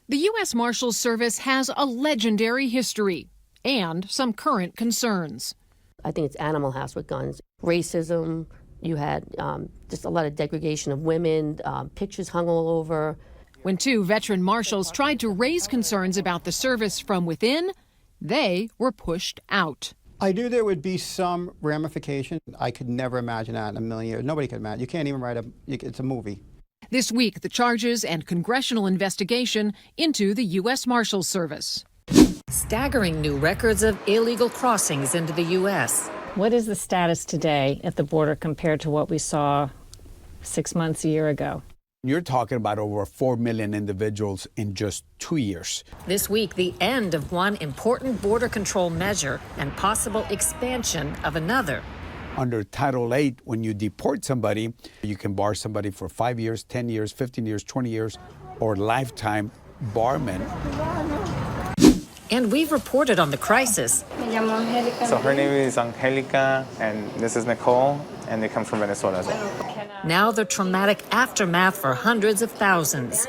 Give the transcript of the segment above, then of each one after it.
The U.S. Marshals Service has a legendary history and some current concerns. I think it's Animal House with guns. Racism, you had just a lot of degradation of women, pictures hung all over. When two veteran marshals tried to raise concerns about the service from within, they were pushed out. I knew there would be some ramification. I could never imagine that in a million years. Nobody could imagine. You can't even write it's a movie. This week, the charges and congressional investigation into the U.S. Marshals Service. Staggering new records of illegal crossings into the U.S. What is the status today at the border compared to what we saw 6 months, a year ago? You're talking about over 4 million individuals in just 2 years. This week, the end of one important border control measure and possible expansion of another. Under Title VIII, when you deport somebody, you can bar somebody for 5 years, 10 years, 15 years, 20 years, or lifetime barment. And we've reported on the crisis. So her name is Angelica, and this is Nicole, and they come from Venezuela as well. Now the traumatic aftermath for hundreds of thousands.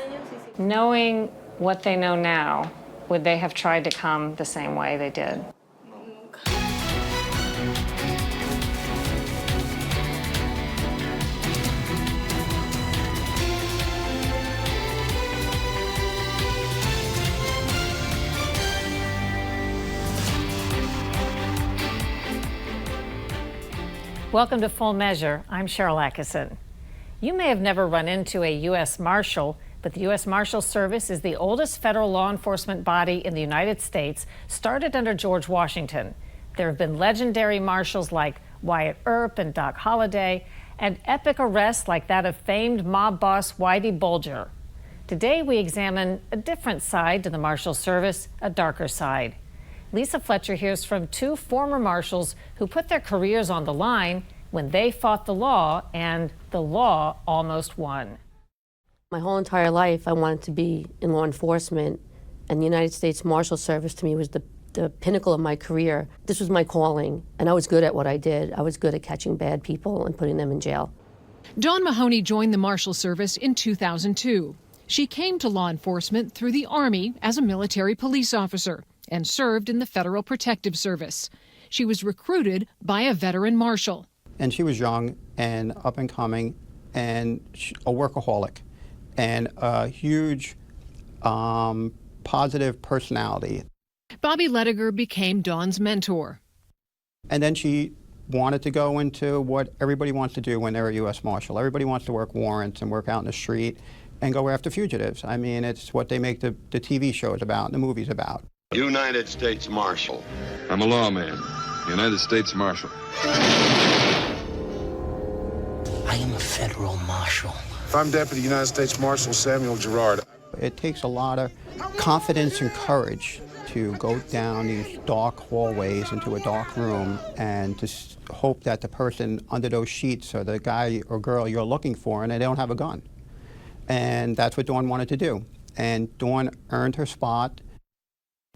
Knowing what they know now, would they have tried to come the same way they did? Welcome to Full Measure. I'm Sharyl Attkisson. You may have never run into a U.S. Marshal, but the U.S. Marshals Service is the oldest federal law enforcement body in the United States, started under George Washington. There have been legendary marshals like Wyatt Earp and Doc Holliday, and epic arrests like that of famed mob boss Whitey Bulger. Today we examine a different side to the Marshals Service, a darker side. Lisa Fletcher hears from two former marshals who put their careers on the line when they fought the law, and the law almost won. My whole entire life, I wanted to be in law enforcement, and the United States Marshals Service to me was the pinnacle of my career. This was my calling, and I was good at what I did. I was good at catching bad people and putting them in jail. Dawn Mahoney joined the Marshal Service in 2002. She came to law enforcement through the Army as a military police officer and served in the Federal Protective Service. She was recruited by a veteran marshal. And she was young and up and coming and a workaholic and a huge positive personality. Bobby Lediger became Dawn's mentor. And then she wanted to go into what everybody wants to do when they're a U.S. Marshal. Everybody wants to work warrants and work out in the street and go after fugitives. I mean, it's what they make the TV shows about and the movies about. United States Marshal. I'm a lawman. United States Marshal. I am a federal marshal. I'm Deputy United States Marshal Samuel Gerard. It takes a lot of confidence and courage to go down these dark hallways into a dark room and to hope that the person under those sheets are the guy or girl you're looking for and they don't have a gun. And that's what Dawn wanted to do. And Dawn earned her spot.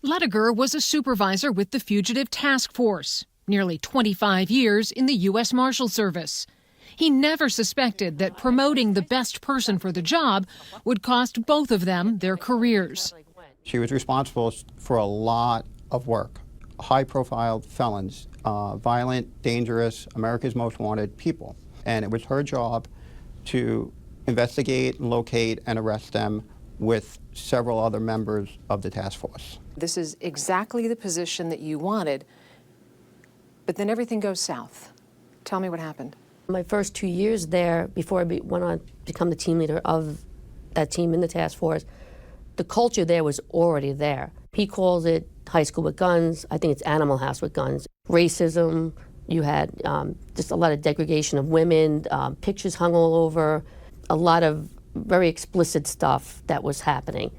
Lediger was a supervisor with the Fugitive Task Force, nearly 25 years in the U.S. Marshal Service. He never suspected that promoting the best person for the job would cost both of them their careers. She was responsible for a lot of work, high-profile felons, violent, dangerous, America's Most Wanted people. And it was her job to investigate, locate, and arrest them with several other members of the task force. This is exactly the position that you wanted, but then everything goes south. Tell me what happened. My first 2 years there, before I went on to become the team leader of that team in the task force, the culture there was already there. He calls it high school with guns. I think it's Animal House with guns. Racism, you had just a lot of degradation of women, pictures hung all over, a lot of very explicit stuff that was happening.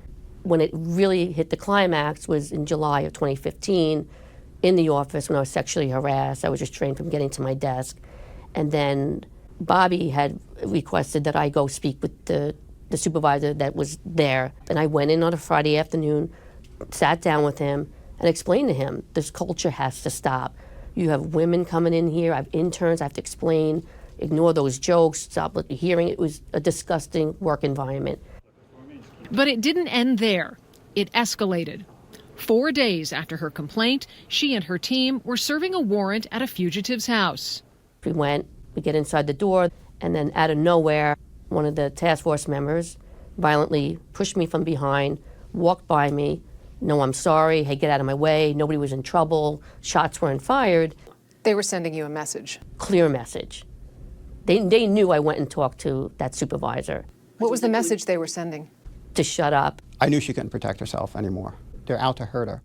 When it really hit the climax was in July of 2015 in the office when I was sexually harassed. I was restrained from getting to my desk. And then Bobby had requested that I go speak with the supervisor that was there. And I went in on a Friday afternoon, sat down with him, and explained to him, this culture has to stop. You have women coming in here, I have interns, I have to explain, ignore those jokes, stop hearing. It was a disgusting work environment. But it didn't end there. It escalated. 4 days after her complaint, she and her team were serving a warrant at a fugitive's house. We get inside the door, and then out of nowhere, one of the task force members violently pushed me from behind, walked by me. No, I'm sorry. Hey, get out of my way. Nobody was in trouble. Shots weren't fired. They were sending you a message. Clear message. They knew I went and talked to that supervisor. What was the message they were sending? To shut up. I knew she couldn't protect herself anymore. They're out to hurt her.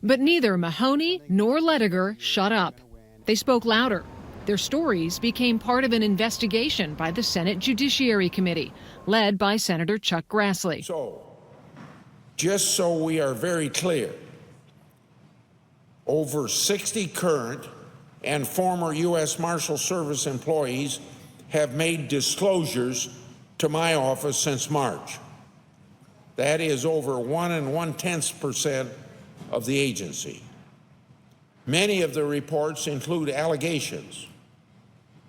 But neither Mahoney nor Lediger shut up. They spoke louder. Their stories became part of an investigation by the Senate Judiciary Committee, led by Senator Chuck Grassley. So, just so we are very clear, over 60 current and former U.S. Marshals Service employees have made disclosures to my office since March. That is over 1.1% of the agency. Many of the reports include allegations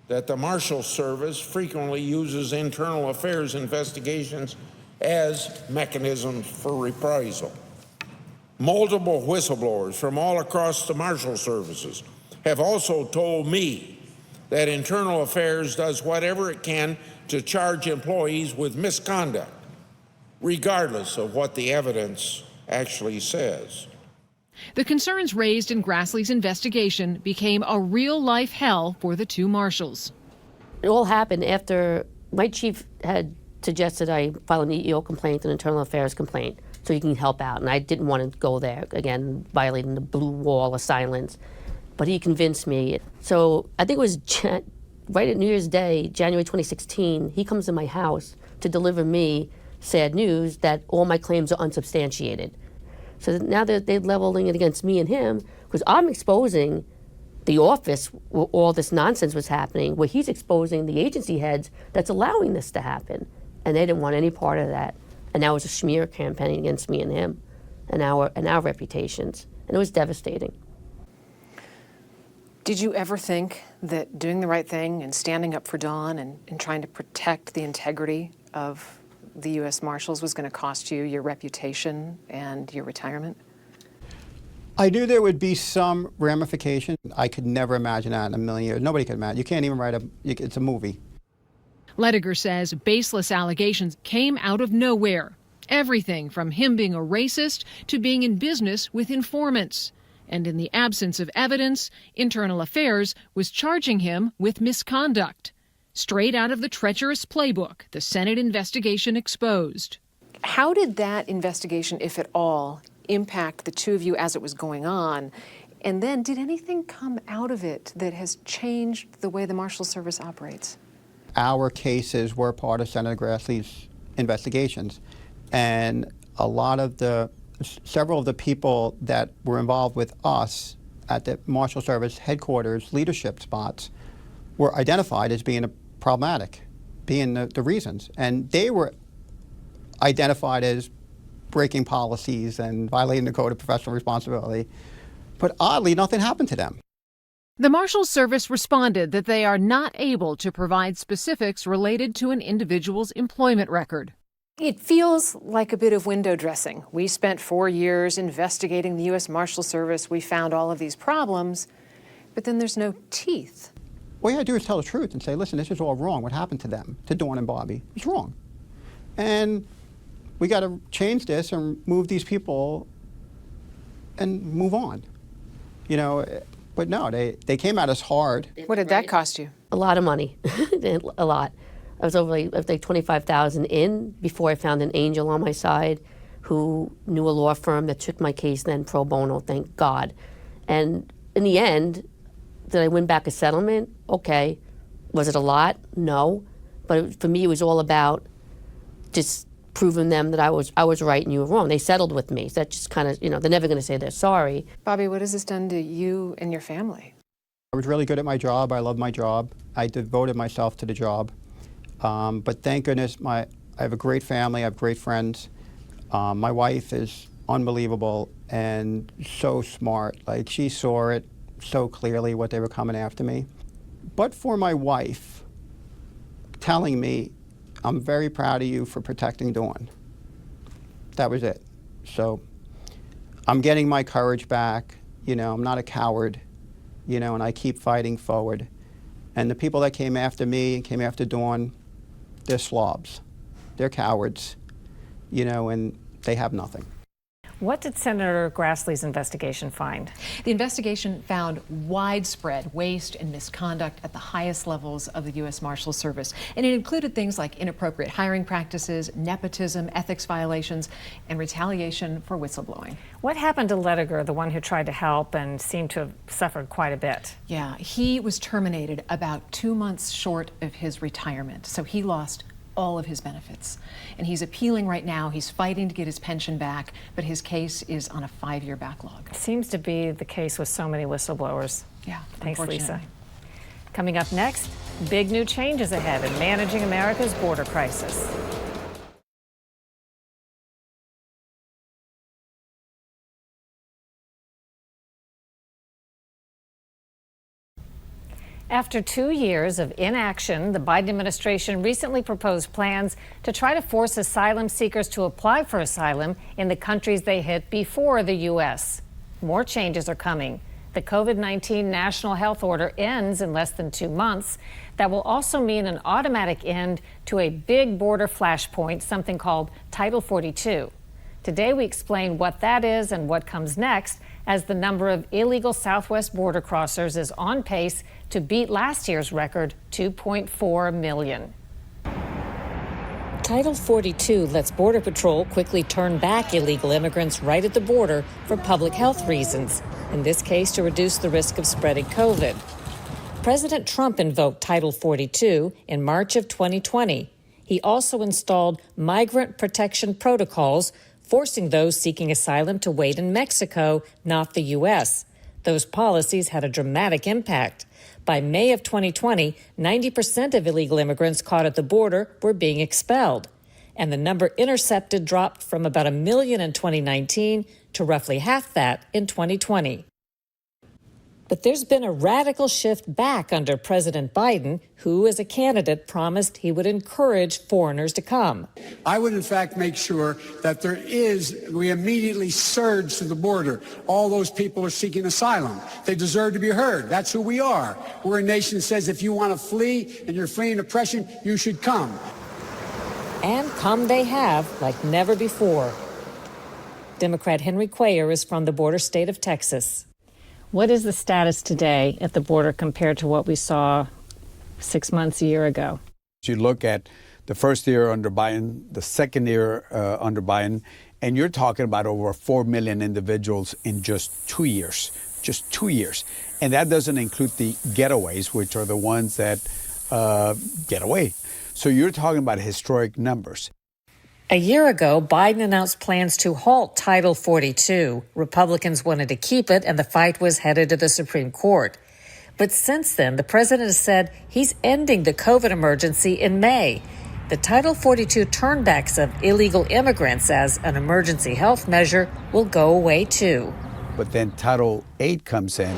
that the Marshals Service frequently uses internal affairs investigations as mechanisms for reprisal. Multiple whistleblowers from all across the Marshal Services have also told me that Internal Affairs does whatever it can to charge employees with misconduct, regardless of what the evidence actually says. The concerns raised in Grassley's investigation became a real-life hell for the two marshals. It all happened after my chief had suggested I file an EEO complaint, an internal affairs complaint, so he can help out. And I didn't want to go there, again, violating the blue wall of silence. But he convinced me. So I think it was right at New Year's Day, January 2016, he comes to my house to deliver me sad news that all my claims are unsubstantiated. So now they're leveling it against me and him, because I'm exposing the office where all this nonsense was happening, where he's exposing the agency heads that's allowing this to happen. And they didn't want any part of that. And now it was a smear campaign against me and him and our reputations. And it was devastating. Did you ever think that doing the right thing and standing up for Dawn and trying to protect the integrity of the U.S. Marshals was going to cost you your reputation and your retirement? I knew there would be some ramification. I could never imagine that in a million years. Nobody could imagine. You can't even write it's a movie. Lediger says baseless allegations came out of nowhere. Everything from him being a racist to being in business with informants. And in the absence of evidence, Internal Affairs was charging him with misconduct. Straight out of the treacherous playbook the Senate investigation exposed. How did that investigation, if at all, impact the two of you as it was going on? And then did anything come out of it that has changed the way the Marshal Service operates? Our cases were part of Senator Grassley's investigations. And several of the people that were involved with us at the Marshal Service headquarters leadership spots were identified as being problematic, being the reasons. And they were identified as breaking policies and violating the Code of Professional Responsibility. But oddly, nothing happened to them. The Marshals Service responded that they are not able to provide specifics related to an individual's employment record. It feels like a bit of window dressing. We spent 4 years investigating the U.S. Marshal Service. We found all of these problems, but then there's no teeth. All you gotta do is tell the truth and say, listen, this is all wrong. What happened to them, to Dawn and Bobby? It's wrong. And we gotta change this and move these people and move on. You know, but no, they came at us hard. What did that cost you? A lot of money, a lot. I was over like $25,000 in before I found an angel on my side who knew a law firm that took my case then pro bono, thank God. And in the end, did I win back a settlement? Okay. Was it a lot? No. But for me, it was all about just proving them that I was right and you were wrong. They settled with me. So that just kind of, they're never going to say they're sorry. Bobby, what has this done to you and your family? I was really good at my job. I loved my job. I devoted myself to the job. But thank goodness I have a great family. I have great friends. My wife is unbelievable and so smart. Like, she saw it so clearly what they were coming after me. But for my wife telling me, I'm very proud of you for protecting Dawn. That was it. So I'm getting my courage back. You know, I'm not a coward, you know, and I keep fighting forward. And the people that came after me and came after Dawn, they're slobs. They're cowards, you know, and they have nothing. What did Senator Grassley's investigation find? The investigation found widespread waste and misconduct at the highest levels of the U.S. Marshals Service. And it included things like inappropriate hiring practices, nepotism, ethics violations, and retaliation for whistleblowing. What happened to Lediger, the one who tried to help and seemed to have suffered quite a bit? Yeah, he was terminated about 2 months short of his retirement, so he lost all of his benefits. And he's appealing right now. He's fighting to get his pension back, but his case is on a 5-year backlog. Seems to be the case with so many whistleblowers. Yeah, thanks, Lisa. unfortunately. Coming up next, big new changes ahead in managing America's border crisis. After 2 years of inaction, the Biden administration recently proposed plans to try to force asylum seekers to apply for asylum in the countries they hit before the U.S. More changes are coming. The COVID-19 national health order ends in less than 2 months. That will also mean an automatic end to a big border flashpoint, something called Title 42. Today we explain what that is and what comes next, as the number of illegal southwest border crossers is on pace to beat last year's record, 2.4 million. Title 42 lets Border Patrol quickly turn back illegal immigrants right at the border for public health reasons, in this case to reduce the risk of spreading COVID. President Trump invoked Title 42 in March of 2020. He also installed migrant protection protocols, forcing those seeking asylum to wait in Mexico, not the U.S. Those policies had a dramatic impact. By May of 2020, 90% of illegal immigrants caught at the border were being expelled. And the number intercepted dropped from about 1 million in 2019 to roughly half that in 2020. But there's been a radical shift back under President Biden, who, as a candidate, promised he would encourage foreigners to come. I would, in fact, make sure that we immediately surge to the border. All those people are seeking asylum. They deserve to be heard. That's who we are. We're a nation that says if you want to flee and you're fleeing oppression, you should come. And come they have, like never before. Democrat Henry Cuellar is from the border state of Texas. What is the status today at the border compared to what we saw 6 months, a year ago? You look at the first year under Biden, the second year under Biden, and you're talking about over 4 million individuals in just 2 years. Just 2 years. And that doesn't include the getaways, which are the ones that get away. So you're talking about historic numbers. A year ago, Biden announced plans to halt Title 42. Republicans wanted to keep it, and the fight was headed to the Supreme Court. But since then, the president has said he's ending the COVID emergency in May. The Title 42 turnbacks of illegal immigrants as an emergency health measure will go away too. But then Title 8 comes in.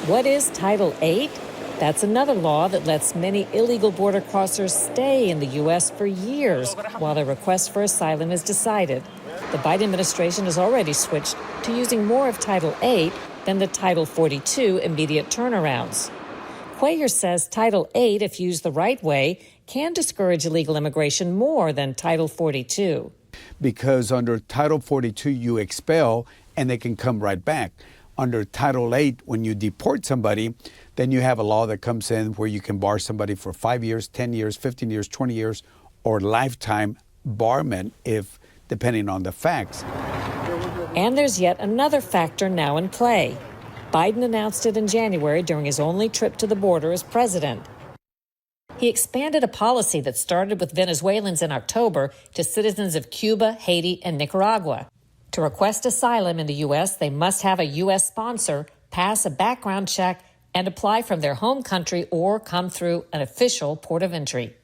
What is Title 8? That's another law that lets many illegal border crossers stay in the U.S. for years while their request for asylum is decided. The Biden administration has already switched to using more of Title 8 than the Title 42 immediate turnarounds. Cuellar says Title 8, if used the right way, can discourage illegal immigration more than Title 42. Because under Title 42, you expel and they can come right back. Under Title 8, when you deport somebody, then you have a law that comes in where you can bar somebody for 5 years, 10 years, 15 years, 20 years, or lifetime barment, if depending on the facts. And there's yet another factor now in play. Biden announced it in January during his only trip to the border as president. He expanded a policy that started with Venezuelans in October to citizens of Cuba, Haiti, and Nicaragua. To request asylum in the U.S., they must have a U.S. sponsor, pass a background check, and apply from their home country or come through an official port of entry.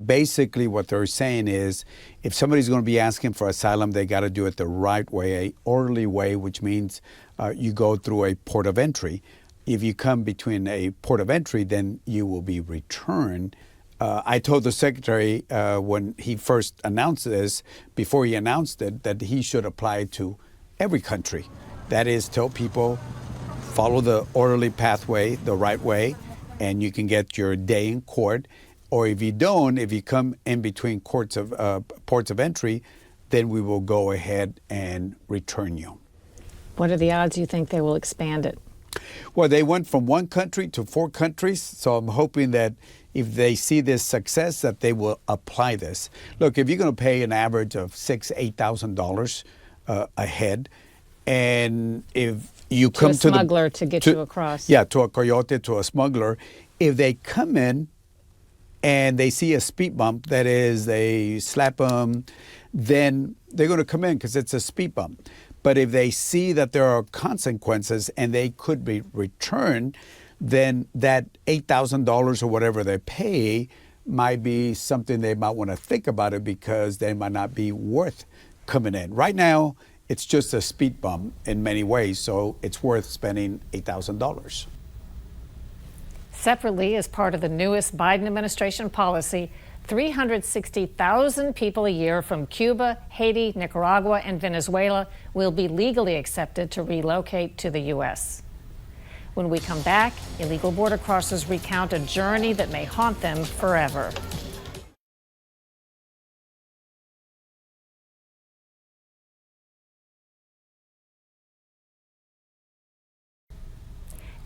Basically, what they're saying is if somebody's going to be asking for asylum, they got to do it the right way, an orderly way, which means you go through a port of entry. If you come between a port of entry, then you will be returned I told the secretary when he first announced this, before he announced it, that he should apply to every country. That is, tell people, follow the orderly pathway, the right way, and you can get your day in court. Or if you don't, if you come in between ports of entry, then we will go ahead and return you. What are the odds you think they will expand it? Well, they went from 1 country to 4 countries, so I'm hoping that if they see this success, that they will apply this. Look, if you're going to pay an average of $6,000, $8,000 a head, and if you come to a smuggler to get you across. Yeah, to a coyote, to a smuggler. If they come in and they see a speed bump, that is, they slap them, then they're going to come in because it's a speed bump. But if they see that there are consequences and they could be returned, then that $8,000 or whatever they pay might be something they might want to think about it, because they might not be worth coming in. Right now, it's just a speed bump in many ways, so it's worth spending $8,000. Separately, as part of the newest Biden administration policy, 360,000 people a year from Cuba, Haiti, Nicaragua, and Venezuela will be legally accepted to relocate to the U.S. When we come back, illegal border crossers recount a journey that may haunt them forever.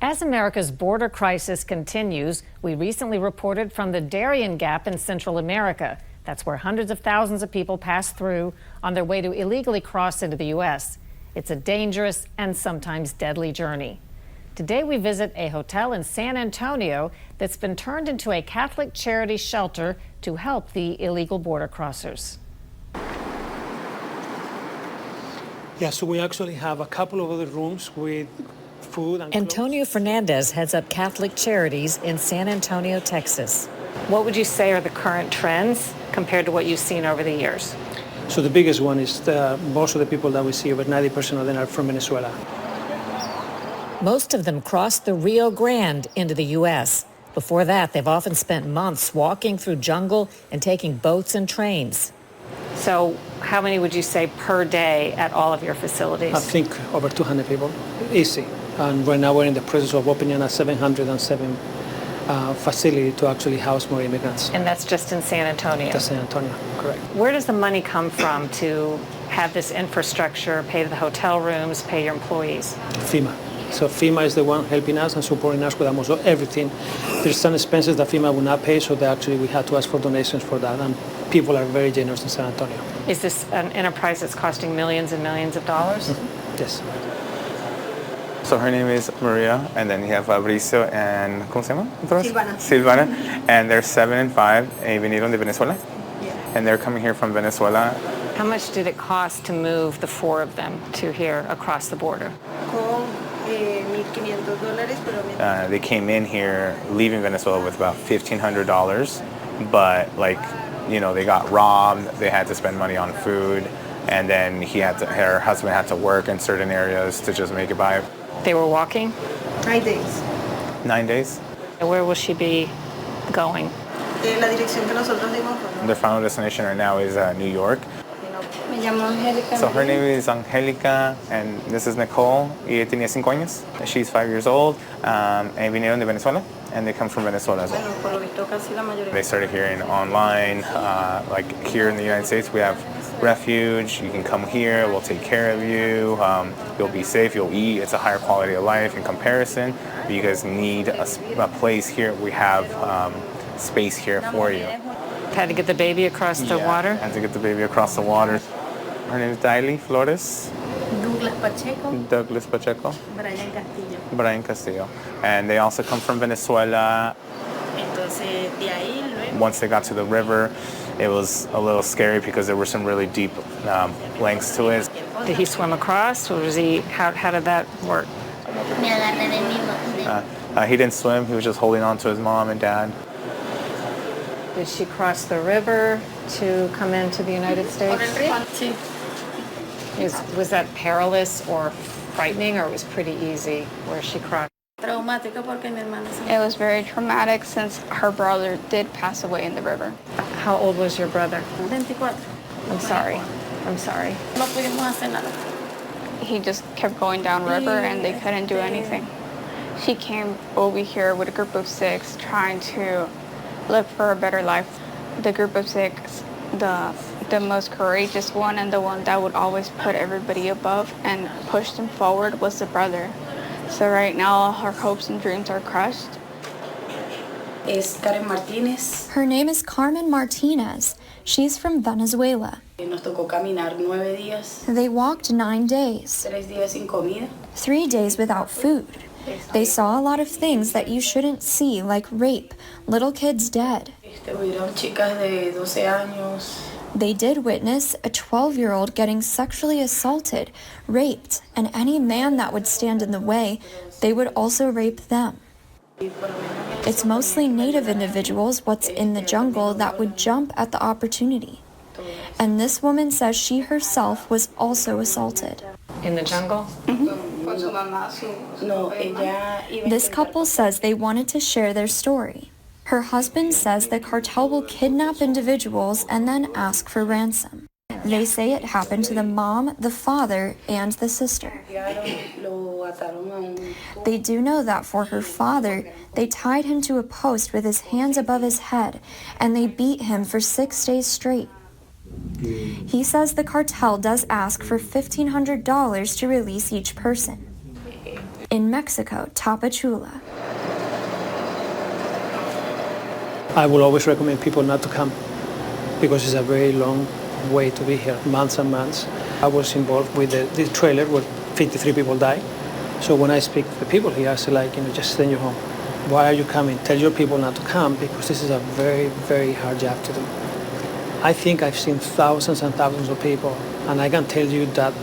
As America's border crisis continues, we recently reported from the Darien Gap in Central America. That's where hundreds of thousands of people pass through on their way to illegally cross into the U.S. It's a dangerous and sometimes deadly journey. Today we visit a hotel in San Antonio that's been turned into a Catholic charity shelter to help the illegal border crossers. Yeah, so we actually have a couple of other rooms with food and Antonio Fernandez heads up Catholic Charities in San Antonio, Texas. What would you say are the current trends compared to what you've seen over the years? So the biggest one is most of the people that we see, over 90% of them are from Venezuela. Most of them crossed the Rio Grande into the U.S. Before that, they've often spent months walking through jungle and taking boats and trains. So how many would you say per day at all of your facilities? I think over 200 people, easy. And right now we're in the process of opening a 707 facility to actually house more immigrants. And that's just in San Antonio? That's San Antonio, correct. Where does the money come from to have this infrastructure, pay the hotel rooms, pay your employees? FEMA. So FEMA is the one helping us and supporting us with almost everything. There's some expenses that FEMA will not pay, so we had to ask for donations for that. And people are very generous in San Antonio. Is this an enterprise that's costing millions and millions of dollars? Mm-hmm. Yes. So her name is Maria, and then you have Fabricio and, ¿cómo se llama? Silvana. And they're 7 and 5, vinieron de Venezuela. Yeah. And they're coming here from Venezuela. How much did it cost to move the 4 of them to here across the border? They came in here leaving Venezuela with about $1,500, but they got robbed, they had to spend money on food, and then her husband had to work in certain areas to just make it by. They were walking? 9 days. 9 days. And where will she be going? Their final destination right now is New York. So her name is Angelica, and this is Nicole. Ella tenía 5 años. She's 5 years old, and vinieron de Venezuela, and they come from Venezuela as well. They started hearing online, here in the United States, we have refuge. You can come here, we'll take care of you. You'll be safe, you'll eat. It's a higher quality of life in comparison. You guys need a place here. We have space here for you. Had to get the baby across the water? Had to get the baby across the water. Her name is Daily Flores. Douglas Pacheco. Brian Castillo. And they also come from Venezuela. Once they got to the river, it was a little scary because there were some really deep lengths to it. Did he swim across, or was he? How did that work? He didn't swim. He was just holding on to his mom and dad. Did she cross the river to come into the United States? Was that perilous or frightening, or it was pretty easy where she crossed? It was very traumatic since her brother did pass away in the river. How old was your brother? 24. I'm sorry. I'm sorry. He just kept going downriver and they couldn't do anything. She came over here with a group of 6 trying to look for a better life. The group of 6, the most courageous one and the one that would always put everybody above and push them forward was the brother. So right now, all her hopes and dreams are crushed. Her name is Carmen Martinez. She's from Venezuela. They walked 9 days. 3 days without food. They saw a lot of things that you shouldn't see, like rape, little kids dead. They did witness a 12-year-old getting sexually assaulted, raped, and any man that would stand in the way, they would also rape them. It's mostly Native individuals, what's in the jungle, that would jump at the opportunity. And this woman says she herself was also assaulted. In the jungle? This couple says they wanted to share their story. Her husband says the cartel will kidnap individuals and then ask for ransom. They say it happened to the mom, the father, and the sister. They do know that for her father, they tied him to a post with his hands above his head, and they beat him for 6 days straight. He says the cartel does ask for $1,500 to release each person. In Mexico, Tapachula. I will always recommend people not to come because it's a very long way to be here, months and months. I was involved with the trailer where 53 people died. So when I speak to the people here, I say just send you home. Why are you coming? Tell your people not to come because this is a very, very hard job to do. I think I've seen thousands and thousands of people, and I can tell you that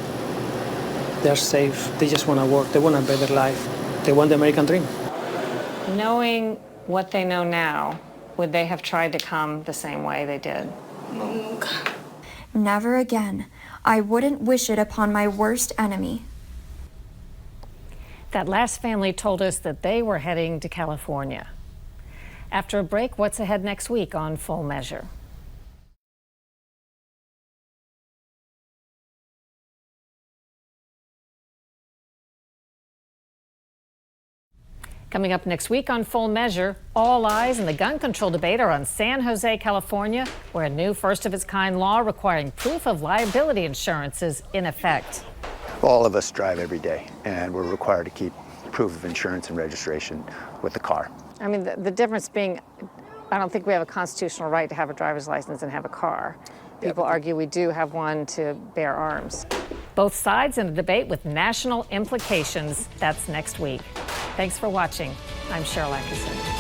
they're safe. They just want to work. They want a better life. They want the American dream. Knowing what they know now, would they have tried to come the same way they did? Never again. I wouldn't wish it upon my worst enemy. That last family told us that they were heading to California. After a break, what's ahead next week on Full Measure? Coming up next week on Full Measure, all eyes in the gun control debate are on San Jose, California, where a new first-of-its-kind law requiring proof of liability insurance is in effect. All of us drive every day, and we're required to keep proof of insurance and registration with the car. I mean, the difference being, I don't think we have a constitutional right to have a driver's license and have a car. People argue we do have one to bear arms. Both sides in a debate with national implications. That's next week. Thanks for watching. I'm Sharyl Attkisson.